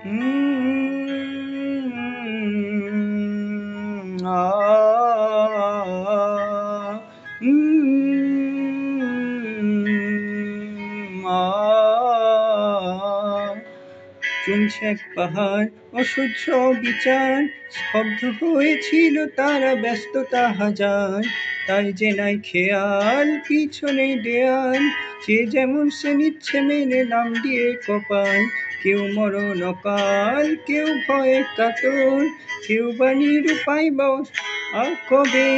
উম, আ, আ, চলছে এক পাহাড় অসহ্য বিচার, স্তব্ধ হয়েছিল তারা, ব্যস্ততা হাজার। তাই যে নাই খেয়াল, পিছনে দেয়াল, যে যেমন সে নিচ্ছে মেনে নাম দিয়ে কপাল। কেউ মরণ অকাল, কেউ ভয়ে কাতর, কেউ বা নিরুপায় বস। আর কবে,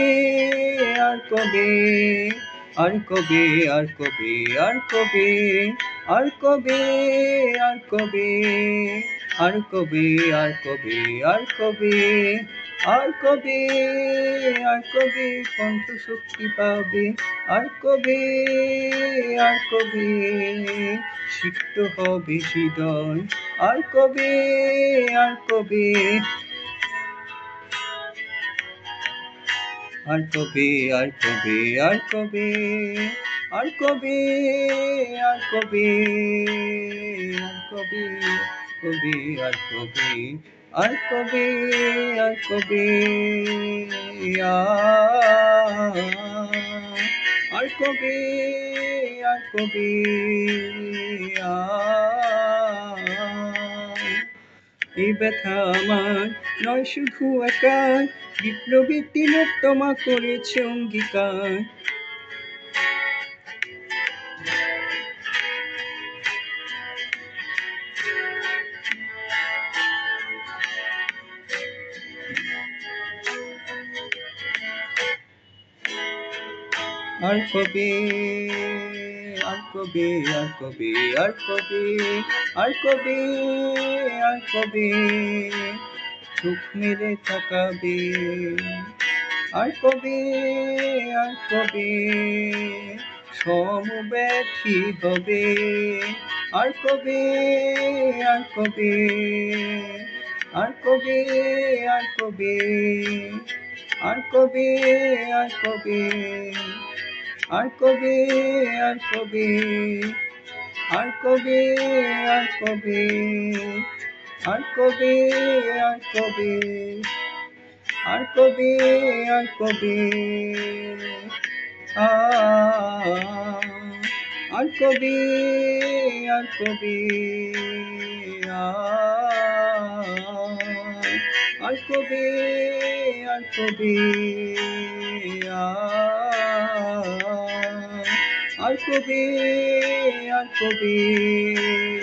আর কবে, আর কবে, আর কবে, আর কবে, আর কবে, আর কবে, আর কবে, আর কবে, আর কবে, আর কবে, আর কবে কণ্ঠ শক্তি পাবে? আর কবে, আর কবে সিক্ত হবে হৃদয়? আর কবে, আর কবে, আর কবে, আর কবে, আর কবে, আর কবে, আর কবে, আর কবে, কবে, আর কবে, আর কবে, আর কবে, আর কবে, আর কবে, আ এই ব্যথা আমার নয় শুধু একার, বিপ্লবী তিলোত্তমা করেছে অঙ্গীকার। আর কবে, আর কবে, আর কবে, আর কবে, আর কবে, আর কবে চোখ মেলে তাকাবে? আর কবে, আর কবে সমব্যথী হবে? আর কবে, আর কবে, আর কবে, আর কবে, আর কবে, আর কবে, আর কবে, আর কবে, আর কবে, আর কবে, আর কবে, আর কবে, আর কবে, আর কবে, আ, আর কবে, আর কবে, আ, আর কবে, আর কবে, আ, আর কবে, আর কবে।